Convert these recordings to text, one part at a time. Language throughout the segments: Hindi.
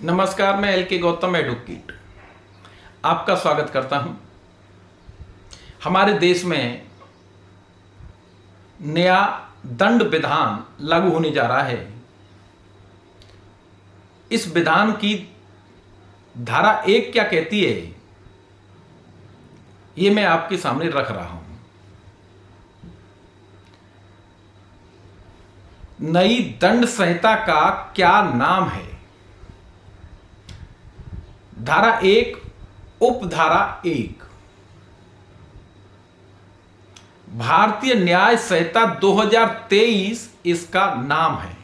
नमस्कार, मैं एल के गौतम एडवोकेट आपका स्वागत करता हूं। हमारे देश में नया दंड विधान लागू होने जा रहा है। इस विधान की धारा 1 क्या कहती है, ये मैं आपके सामने रख रहा हूं। नई दंड संहिता का क्या नाम है? धारा 1 उपधारा 1 भारतीय न्याय संहिता 2023 इसका नाम है।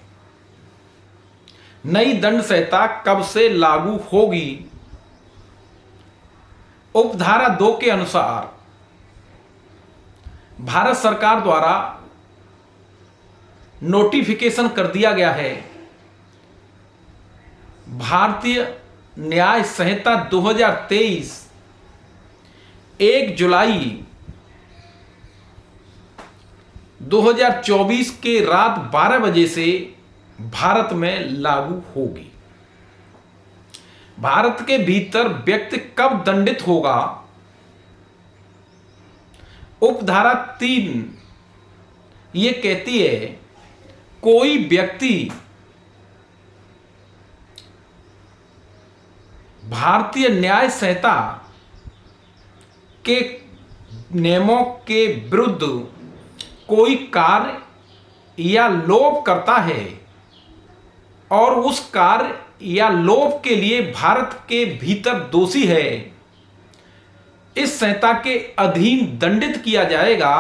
नई दंड संहिता कब से लागू होगी? उपधारा 2 के अनुसार भारत सरकार द्वारा नोटिफिकेशन कर दिया गया है। भारतीय न्याय संहिता 2023 1 जुलाई 2024 के रात 12 बजे से भारत में लागू होगी। भारत के भीतर व्यक्ति कब दंडित होगा? उपधारा 3 ये कहती है, कोई व्यक्ति भारतीय न्याय संहिता के नियमों के विरुद्ध कोई कार्य या लोभ करता है और उस कार्य या लोभ के लिए भारत के भीतर दोषी है, इस संहिता के अधीन दंडित किया जाएगा,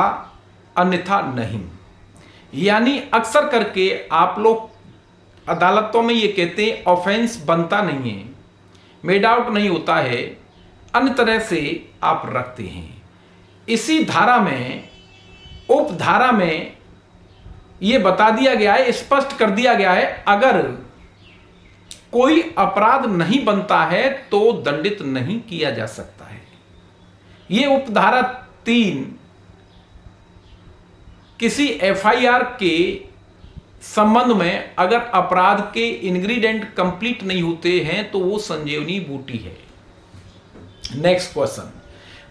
अन्यथा नहीं। यानी अक्सर करके आप लोग अदालतों में ये कहते हैं ऑफेंस बनता नहीं है, मेड आउट नहीं होता है, अन्य तरह से आप रखते हैं। इसी धारा में उपधारा में यह बता दिया गया है, स्पष्ट कर दिया गया है, अगर कोई अपराध नहीं बनता है तो दंडित नहीं किया जा सकता है। यह उपधारा 3 किसी एफआईआर के संबंध में अगर अपराध के इंग्रेडिएंट कंप्लीट नहीं होते हैं तो वो संजीवनी बूटी है। नेक्स्ट क्वेश्चन,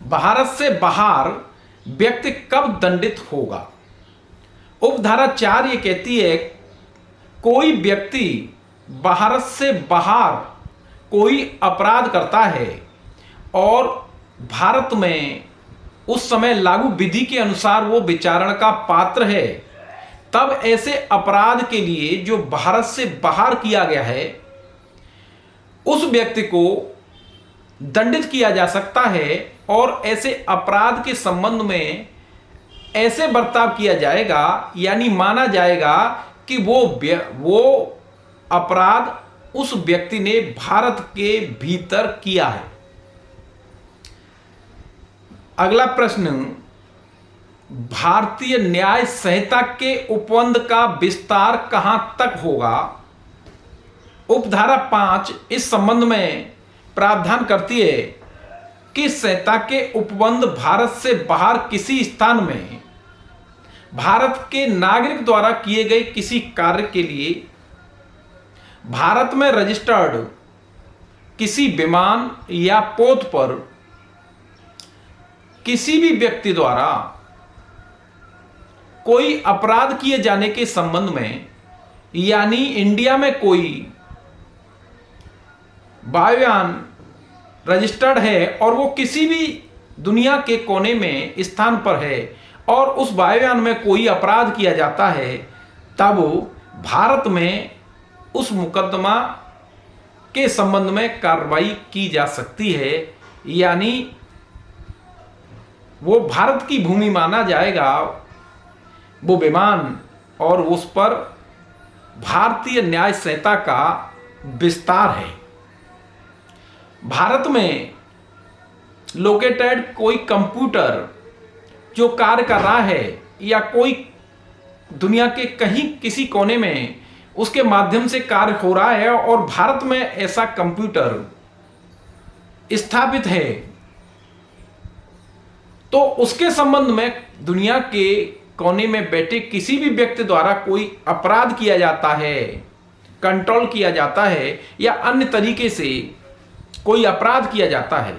भारत से बाहर व्यक्ति कब दंडित होगा? उपधारा 4 ये कहती है, कोई व्यक्ति भारत से बाहर कोई अपराध करता है और भारत में उस समय लागू विधि के अनुसार वो विचारण का पात्र है, तब ऐसे अपराध के लिए जो भारत से बाहर किया गया है उस व्यक्ति को दंडित किया जा सकता है। और ऐसे अपराध के संबंध में ऐसे बर्ताव किया जाएगा, यानी माना जाएगा कि वो अपराध उस व्यक्ति ने भारत के भीतर किया है। अगला प्रश्न, भारतीय न्याय संहिता के उपबंध का विस्तार कहां तक होगा? उपधारा 5 इस संबंध में प्रावधान करती है कि संहिता के उपबंध भारत से बाहर किसी स्थान में भारत के नागरिक द्वारा किए गए किसी कार्य के लिए भारत में रजिस्टर्ड किसी विमान या पोत पर किसी भी व्यक्ति द्वारा कोई अपराध किए जाने के संबंध में, यानी इंडिया में कोई वायुयान रजिस्टर्ड है और वो किसी भी दुनिया के कोने में स्थान पर है और उस वायुयान में कोई अपराध किया जाता है, तब भारत में उस मुकदमा के संबंध में कार्रवाई की जा सकती है। यानी वो भारत की भूमि माना जाएगा वो विमान, और उस पर भारतीय न्याय संहिता का विस्तार है। भारत में लोकेटेड कोई कंप्यूटर जो कार्य कर रहा है या कोई दुनिया के कहीं किसी कोने में उसके माध्यम से कार्य हो रहा है और भारत में ऐसा कंप्यूटर स्थापित है, तो उसके संबंध में दुनिया के कोने में बैठे किसी भी व्यक्ति द्वारा कोई अपराध किया जाता है कंट्रोल किया जाता है या अन्य तरीके से कोई अपराध किया जाता है,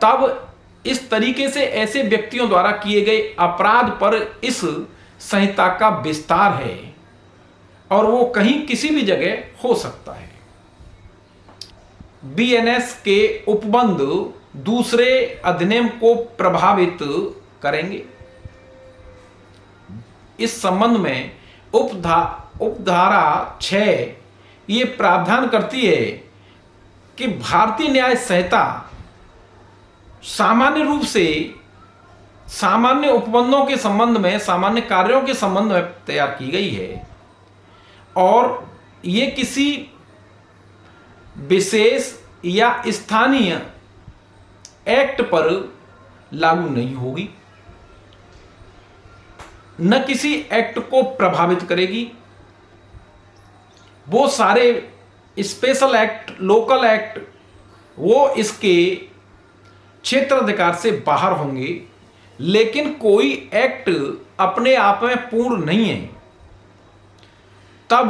तब इस तरीके से ऐसे व्यक्तियों द्वारा किए गए अपराध पर इस संहिता का विस्तार है और वो कहीं किसी भी जगह हो सकता है। बीएनएस के उपबंध दूसरे अधिनियम को प्रभावित करेंगे। इस संबंध में उपधारा 6 ये प्रावधान करती है कि भारतीय न्याय संहिता सामान्य रूप से सामान्य उपबंधों के संबंध में, सामान्य कार्यों के संबंध में तैयार की गई है और ये किसी विशेष या स्थानीय एक्ट पर लागू नहीं होगी, न किसी एक्ट को प्रभावित करेगी। वो सारे स्पेशल एक्ट, लोकल एक्ट, वो इसके क्षेत्राधिकार से बाहर होंगे, लेकिन कोई एक्ट अपने आप में पूर्ण नहीं है, तब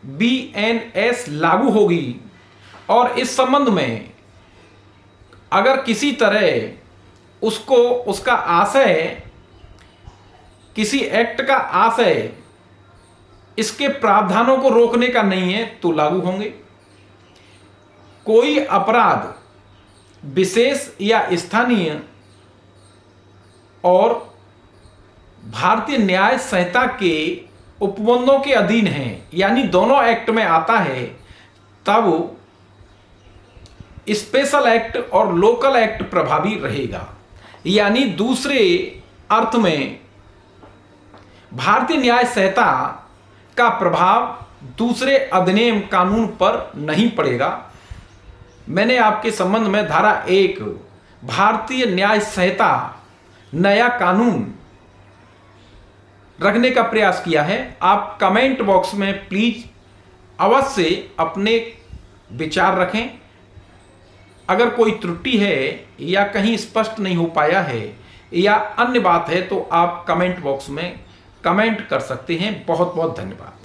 बीएनएस लागू होगी। और इस संबंध में अगर किसी तरह उसको, उसका आशय, किसी एक्ट का आशय इसके प्रावधानों को रोकने का नहीं है तो लागू होंगे। कोई अपराध विशेष या स्थानीय और भारतीय न्याय संहिता के उपबंधों के अधीन है, यानी दोनों एक्ट में आता है, तब स्पेशल एक्ट और लोकल एक्ट प्रभावी रहेगा। यानी दूसरे अर्थ में भारतीय न्याय संहिता का प्रभाव दूसरे अधिनियम कानून पर नहीं पड़ेगा। मैंने आपके संबंध में धारा 1 भारतीय न्याय संहिता नया कानून रखने का प्रयास किया है। आप कमेंट बॉक्स में प्लीज अवश्य अपने विचार रखें। अगर कोई त्रुटि है या कहीं स्पष्ट नहीं हो पाया है या अन्य बात है तो आप कमेंट बॉक्स में कमेंट कर सकते हैं। बहुत बहुत धन्यवाद।